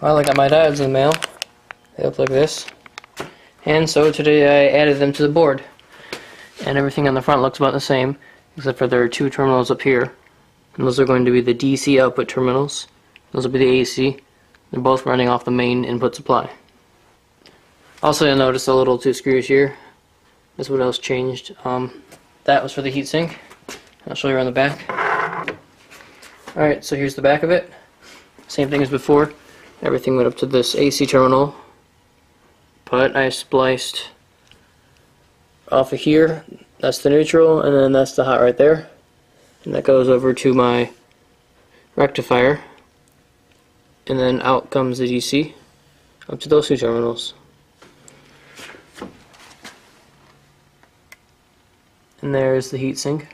Well, I got my diodes in the mail. They look like this. And so today I added them to the board. And everything on the front looks about the same, except for there are two terminals up here. And those are going to be the DC output terminals. Those will be the AC. They're both running off the main input supply. Also, you'll notice the little two screws here. That's what else changed. That was for the heatsink. I'll show you around the back. Alright, so here's the back of it. Same thing as before. Everything went up to this AC terminal. But I spliced off of here. That's the neutral, and then that's the hot right there. And that goes over to my rectifier. And then out comes the DC up to those two terminals. And there's the heatsink.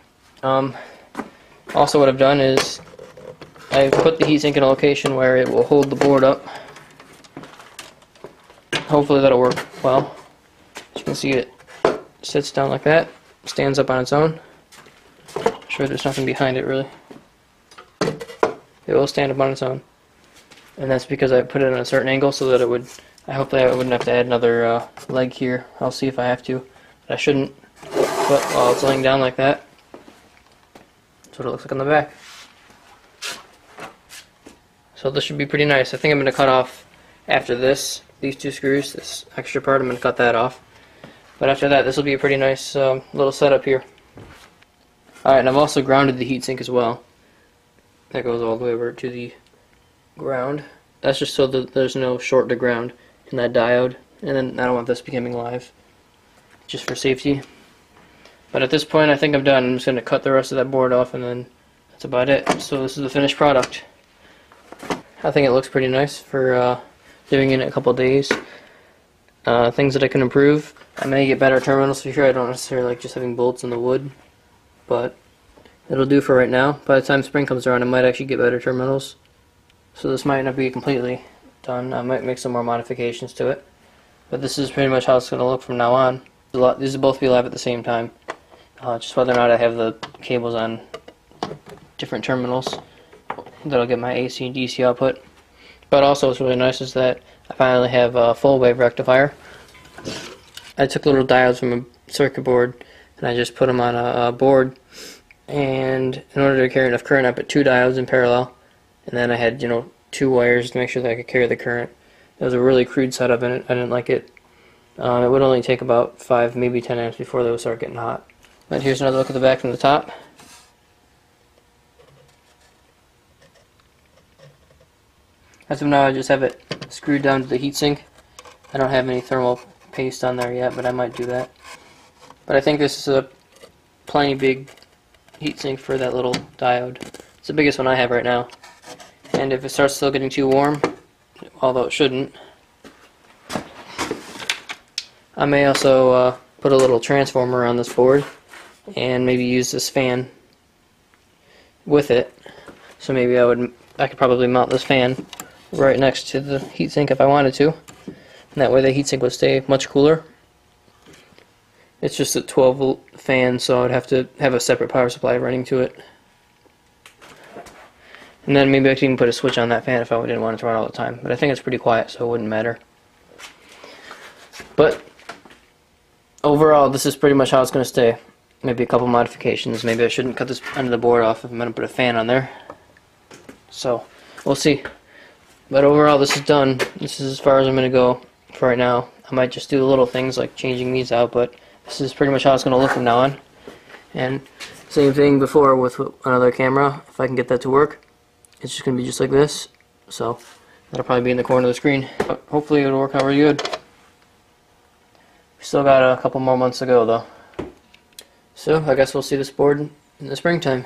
Also what I've done is I've put the heatsink in a location where it will hold the board up. Hopefully that'll work well. As you can see, it sits down like that, stands up on its own. I'm sure there's nothing behind it really. It will stand up on its own. And that's because I put it at a certain angle so that it would, hopefully I wouldn't have to add another leg here. I'll see if I have to, but I shouldn't. But while it's laying down like that, that's what it looks like on the back. So this should be pretty nice. I think I'm going to cut off after this, these two screws, this extra part, I'm going to cut that off. But after that, this will be a pretty nice little setup here. Alright, and I've also grounded the heatsink as well. That goes all the way over to the ground. That's just so that there's no short to ground in that diode. And then I don't want this becoming live, just for safety. But at this point, I think I'm done. I'm just going to cut the rest of that board off, and then that's about it. So this is the finished product. I think it looks pretty nice for doing it in a couple days. Things that I can improve. I may get better terminals for here. I don't necessarily like just having bolts in the wood, but it'll do for right now. By the time spring comes around, I might actually get better terminals. So this might not be completely done. I might make some more modifications to it. But this is pretty much how it's going to look from now on. These will both be live at the same time. Just whether or not I have the cables on different terminals that'll get my AC and DC output. But also what's really nice is that I finally have a full wave rectifier. I took little diodes from a circuit board and I just put them on a board, and in order to carry enough current I put two diodes in parallel, and then I had two wires to make sure that I could carry the current. It was a really crude setup and I didn't like it. It would only take about 5, maybe 10 amps before they would start getting hot. But here's another look at the back from the top. As of now, I just have it screwed down to the heatsink. I don't have any thermal paste on there yet, but I might do that. But I think this is a plenty big heatsink for that little diode. It's the biggest one I have right now. And if it starts still getting too warm, although it shouldn't, I may also put a little transformer on this board and maybe use this fan with it. So maybe I could probably mount this fan right next to the heatsink if I wanted to. And that way the heatsink would stay much cooler. It's just a 12 volt fan, so I'd have to have a separate power supply running to it. And then maybe I could even put a switch on that fan if I didn't want it to run all the time. But I think it's pretty quiet, so it wouldn't matter. But overall, this is pretty much how it's going to stay. Maybe a couple modifications. Maybe I shouldn't cut this end of the board off if I'm going to put a fan on there. So, we'll see. But overall, this is done. This is as far as I'm going to go for right now. I might just do the little things like changing these out, but this is pretty much how it's going to look from now on. And same thing before with another camera. If I can get that to work, it's just going to be just like this. So, that'll probably be in the corner of the screen. But hopefully it'll work out really good. We still got a couple more months to go though. So I guess we'll see this board in the springtime.